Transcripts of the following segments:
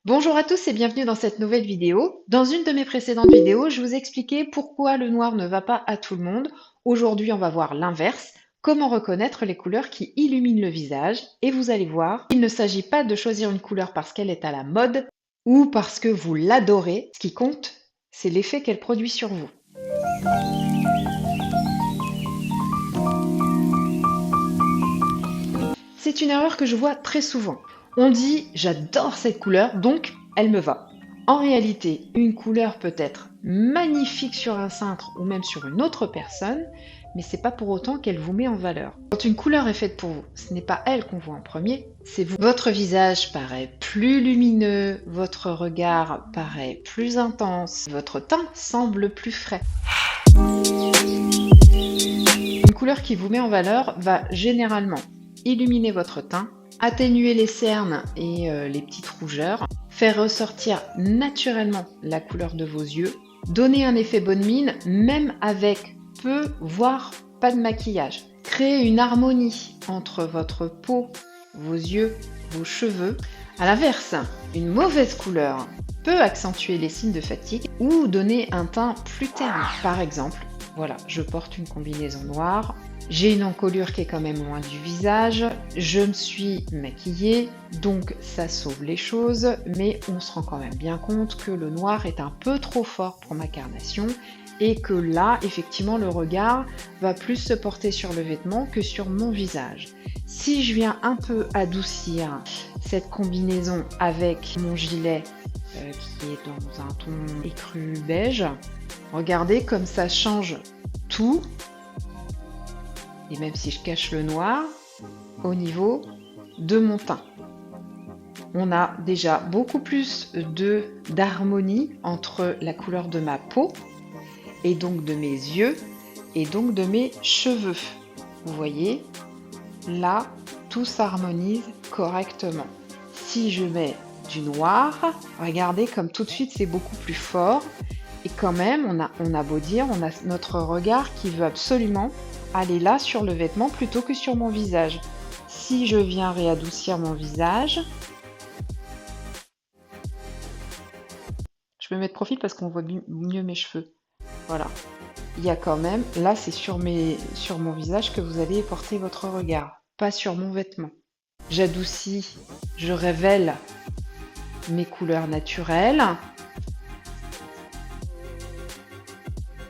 Bonjour à tous et bienvenue dans cette nouvelle vidéo. Dans une de mes précédentes vidéos, je vous expliquais pourquoi le noir ne va pas à tout le monde. Aujourd'hui, on va voir l'inverse, comment reconnaître les couleurs qui illuminent le visage. Et vous allez voir, il ne s'agit pas de choisir une couleur parce qu'elle est à la mode ou parce que vous l'adorez. Ce qui compte, c'est l'effet qu'elle produit sur vous. C'est une erreur que je vois très souvent. On dit j'adore cette couleur, donc elle me va. En réalité, une couleur peut être magnifique sur un cintre ou même sur une autre personne, mais c'est pas pour autant qu'elle vous met en valeur. Quand une couleur est faite pour vous, ce n'est pas elle qu'on voit en premier, c'est vous. Votre visage paraît plus lumineux, votre regard paraît plus intense, votre teint semble plus frais. Une couleur qui vous met en valeur va généralement illuminer votre teint, atténuer les cernes et les petites rougeurs, faire ressortir naturellement la couleur de vos yeux, donner un effet bonne mine même avec peu voire pas de maquillage, créer une harmonie entre votre peau, vos yeux, vos cheveux. À l'inverse, une mauvaise couleur peut accentuer les signes de fatigue ou donner un teint plus terne. Par exemple, voilà, je porte une combinaison noire, j'ai une encolure qui est quand même loin du visage, je me suis maquillée, donc ça sauve les choses, mais on se rend quand même bien compte que le noir est un peu trop fort pour ma carnation et que là, effectivement, le regard va plus se porter sur le vêtement que sur mon visage. Si je viens un peu adoucir cette combinaison avec mon gilet qui est dans un ton écru beige, regardez comme ça change tout. Et même si je cache le noir, au niveau de mon teint. On a déjà beaucoup plus d'harmonie entre la couleur de ma peau et donc de mes yeux et donc de mes cheveux. Vous voyez, là, tout s'harmonise correctement. Si je mets du noir, regardez comme tout de suite c'est beaucoup plus fort. Et quand même, on a beau dire, on a notre regard qui veut absolument aller là sur le vêtement plutôt que sur mon visage. Si je viens réadoucir mon visage, je me mets de profil parce qu'on voit mieux mes cheveux. Voilà. Il y a quand même, là c'est sur mon visage que vous allez porter votre regard, pas sur mon vêtement. J'adoucis, je révèle mes couleurs naturelles.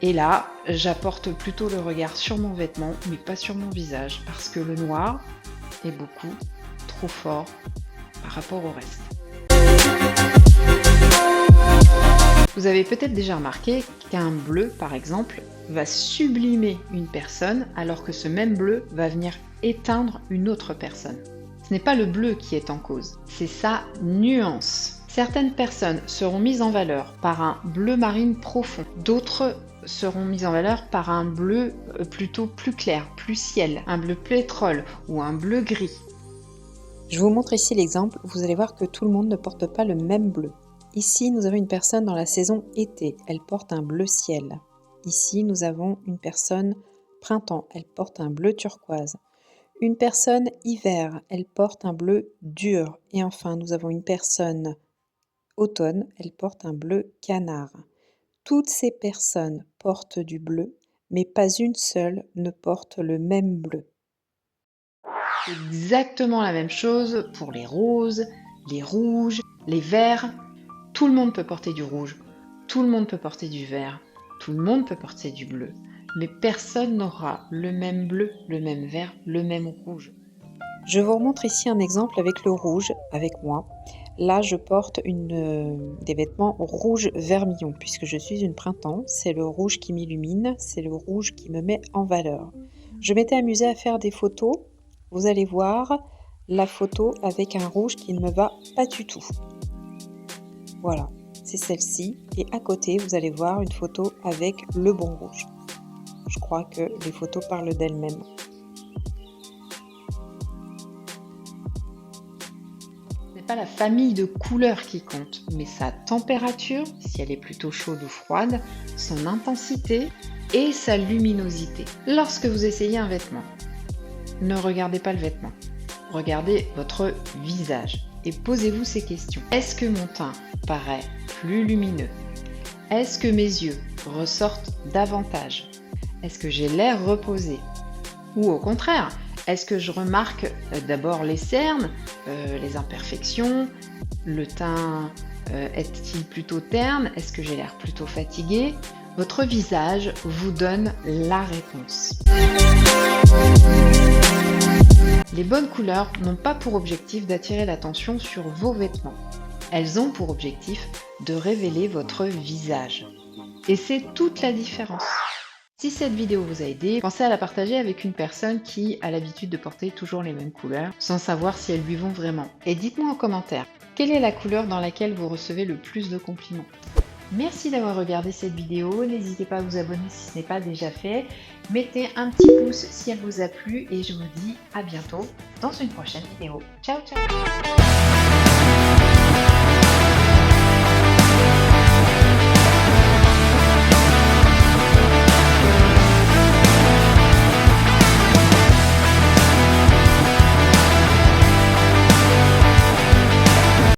Et là, j'apporte plutôt le regard sur mon vêtement, mais pas sur mon visage, parce que le noir est beaucoup trop fort par rapport au reste. Vous avez peut-être déjà remarqué qu'un bleu, par exemple, va sublimer une personne, alors que ce même bleu va venir éteindre une autre personne. Ce n'est pas le bleu qui est en cause, c'est sa nuance. Certaines personnes seront mises en valeur par un bleu marine profond, d'autres seront mises en valeur par un bleu plutôt plus clair, plus ciel, un bleu pétrole ou un bleu gris. Je vous montre ici l'exemple, vous allez voir que tout le monde ne porte pas le même bleu. Ici, nous avons une personne dans la saison été, elle porte un bleu ciel. Ici, nous avons une personne printemps, elle porte un bleu turquoise. Une personne hiver, elle porte un bleu dur. Et enfin, nous avons une personne automne, elle porte un bleu canard. Toutes ces personnes portent du bleu, mais pas une seule ne porte le même bleu. C'est exactement la même chose pour les roses, les rouges, les verts. Tout le monde peut porter du rouge, tout le monde peut porter du vert, tout le monde peut porter du bleu. Mais personne n'aura le même bleu, le même vert, le même rouge. Je vous remontre ici un exemple avec le rouge, avec moi. Là, je porte des vêtements rouge vermillon, puisque je suis une printemps. C'est le rouge qui m'illumine, c'est le rouge qui me met en valeur. Je m'étais amusée à faire des photos. Vous allez voir la photo avec un rouge qui ne me va pas du tout. Voilà, c'est celle-ci. Et à côté, vous allez voir une photo avec le bon rouge. Je crois que les photos parlent d'elles-mêmes. Ce n'est pas la famille de couleurs qui compte, mais sa température, si elle est plutôt chaude ou froide, son intensité et sa luminosité. Lorsque vous essayez un vêtement, ne regardez pas le vêtement, regardez votre visage. et posez-vous ces questions. Est-ce que mon teint paraît plus lumineux? Est-ce que mes yeux ressortent davantage? Est-ce que j'ai l'air reposé? Ou au contraire, est-ce que je remarque d'abord les cernes, les imperfections? Le teint est-il plutôt terne? Est-ce que j'ai l'air plutôt fatigué? Votre visage vous donne la réponse. Les bonnes couleurs n'ont pas pour objectif d'attirer l'attention sur vos vêtements. Elles ont pour objectif de révéler votre visage. Et c'est toute la différence. Si cette vidéo vous a aidé, pensez à la partager avec une personne qui a l'habitude de porter toujours les mêmes couleurs, sans savoir si elles lui vont vraiment. Et dites-moi en commentaire, quelle est la couleur dans laquelle vous recevez le plus de compliments? Merci d'avoir regardé cette vidéo, n'hésitez pas à vous abonner si ce n'est pas déjà fait, mettez un petit pouce si elle vous a plu et je vous dis à bientôt dans une prochaine vidéo. Ciao ciao!